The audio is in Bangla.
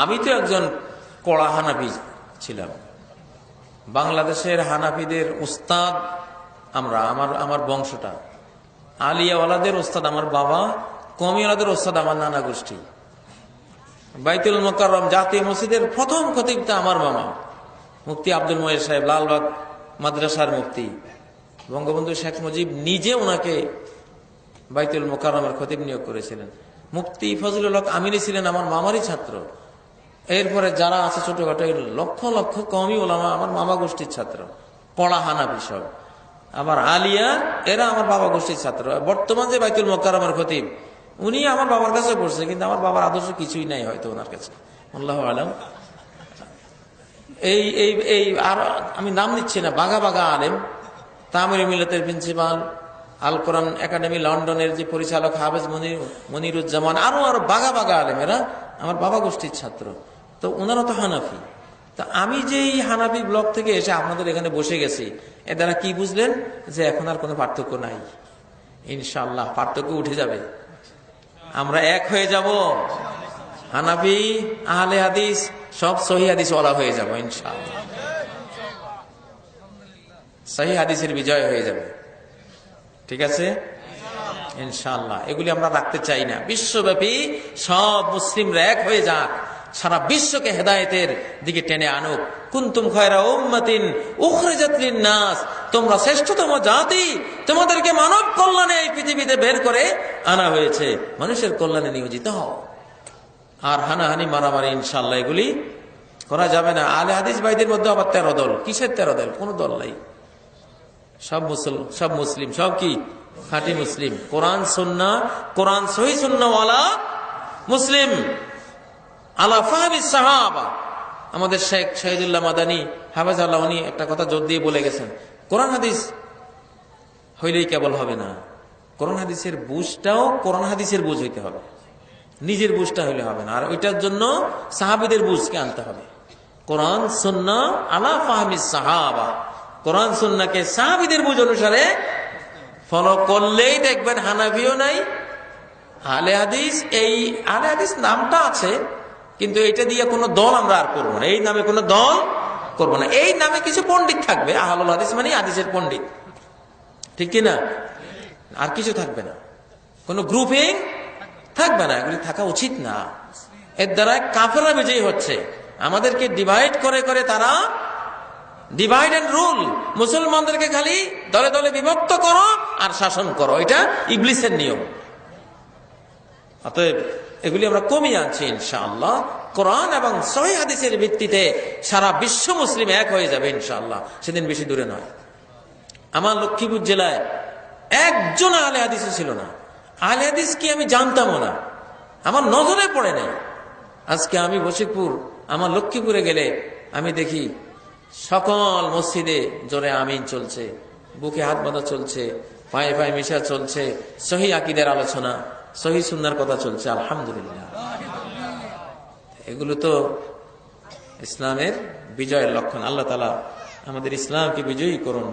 আমি তো একজন কড়া হানাফি ছিলাম। বাংলাদেশের হানাফিদের উস্তাদ আমরা, আমার বংশটা। আলিয়াওয়ালাদের ওস্তাদ আমার বাবা, কমিওয়ালাদের ওস্তাদ আমার নানা গোষ্ঠী। বাইতুল মোকাররম জাতীয় মসজিদের প্রথম খতিবটা আমার মামা, মুফতি আব্দুল মহিদ সাহেব, লালবাগ মাদ্রাসার মুফতি। বঙ্গবন্ধু শেখ মুজিব নিজে ওনাকে বাইতুল মোকাররমের খতিব নিয়োগ করেছিলেন। মুফতি ফজলুল হক আমিনী ছিলেন আমার মামারই ছাত্র। এরপরে যারা আছে ছোটখাটো লক্ষ লক্ষ কওমি ওলামা আমার মামা গোষ্ঠীর ছাত্র, পড়া হানাফি সব। আবার আলিয়া এরা আমার বাবা গোষ্ঠীর ছাত্র। বর্তমান যে বাইতুল মোকাররমের খতিব উনি আমার বাবার কাছে পড়ছে, কিন্তু আমার বাবার আদর্শ কিছুই নাই হয়তো ওনার কাছে, আল্লাহু আলাম। এই এই এই আর আমি নাম নিচ্ছি না, বাঘা বাঘা আলেম, তামির মিল্লাতের প্রিন্সিপাল, আল কোরআন একাডেমি লন্ডনের যে পরিচালক হাফেজ মনিরুজ্জামান, আরো আরো বাঘা বাঘা আলেম, এরা আমার বাবা গোষ্ঠীর ছাত্র। তো ওনারা তো হানাফি। তা আমি যে এই হানাফি ব্লক থেকে এসে আপনাদের এখানে বসে গেছি, এ দ্বারা কি বুঝলেন যে এখন আর কোনো পার্থক্য নাই। ইনশাআল্লাহ পার্থক্য উঠে যাবে, আমরা এক হয়ে যাব। হানাফি আহলে হাদিস সব সহিহ হাদিস ওয়ালা হয়ে যাব ইনশাআল্লাহ। সহিহ হাদিসের বিজয় হয়ে যাবে, ঠিক আছে ইনশাআল্লাহ। এগুলি আমরা রাখতে চাই না। বিশ্বব্যাপী সব মুসলিমরা এক হয়ে যাক, সারা বিশ্বকে হেদায়েতের দিকে টেনে আনুক। কুনতুম খায়রা উম্মাতিন উখরিজাত লিন-নাস, তোমরা শ্রেষ্ঠতম জাতি, তোমাদেরকে মানব কল্যাণে এই পৃথিবীতে বের করে আনা হয়েছে, মানুষের কল্যাণে নিয়োজিত হও। আর হানাহানি মারামারি ইনশাআল্লাহ এগুলি করা যাবে না। আলে হাদিস ভাইদের মধ্যে আবার 13 দল। কিসের 13 দল? কোন দল নাই, সব মুসলিম, সব কি খাঁটি মুসলিম, কোরআন সুন্নাহ, কোরআন সহিহ সুন্নাহওয়ালা মুসলিম আলা ফাহমি সাহাবা। আমাদের শেখ শহীদুল্লাহ মাদানী হাফেজাল্লাহ উনি একটা কথা জোর দিয়ে বলে গেছেন, কোরআন হাদিস হইলেই কেবল হবে না, কোরআন হাদিসের বুঝটাও কোরআন হাদিসের বুঝ হইতে হবে, নিজের বুঝটা হইলে হবে না। আর ওইটার জন্য সাহাবীদের বুঝকে আনতে হবে। কোরআন সুন্নাহ আলা ফাহমি সাহাবা, কোরআন সুন্নাহকে সাহাবীদের বুঝ অনুসারে ফলো করলেই দেখবেন হানাফিও নাই, আহলে হাদিস। এই আহলে হাদিস নামটা আছে, কিন্তু এটা দিয়ে কোনো দল আমরা আর করবো না। এই নামে কোনো দল করবো না। এই নামে কিছু পণ্ডিত থাকবে, আহলুল হাদিস মানে হাদিসের পণ্ডিত, ঠিক কিনা? আর কিছু থাকবে না, কোনো গ্রুপিং থাকবে না। এগুলি থাকা উচিত না। এর দ্বারা কাফেররা বিজয়ী হচ্ছে। আমাদেরকে ডিভাইড করে করে তারা ডিভাইড এন্ড রুল, মুসলমানদেরকে খালি দলে দলে বিভক্ত করো আর শাসন করো, এটা ইবলিসের নিয়ম। অতএব এগুলি আমরা কমিয়ে আনছি ইনশাআল্লাহ। কোরআন এবং সহিহ হাদিসের ভিত্তিতে সারা বিশ্ব মুসলিম এক হয়ে যাবে ইনশাআল্লাহ, সেদিন বেশি দূরে নয়। আমার লক্ষ্মীপুর জেলায় একজন আহলে হাদিসও ছিল না। আহলে হাদিস কি আমি জানতামও না, আমার নজরে পড়ে নাই। আজকে আমি বশিরপুর, আমার লক্ষ্মীপুরে গেলে আমি দেখি সকল মসজিদে জোরে আমিন চলছে, বুকে হাত বাঁধা চলছে, পায়ে পায়ে মিশা চলছে, সহিহ আকীদার আলোচনা, সহিহ সুন্নাহর কথা চলছে। আলহামদুলিল্লাহ, এগুলো তো ইসলামের বিজয়ের লক্ষণ। আল্লাহ তাআলা আমাদের ইসলামকে বিজয়ী করুন।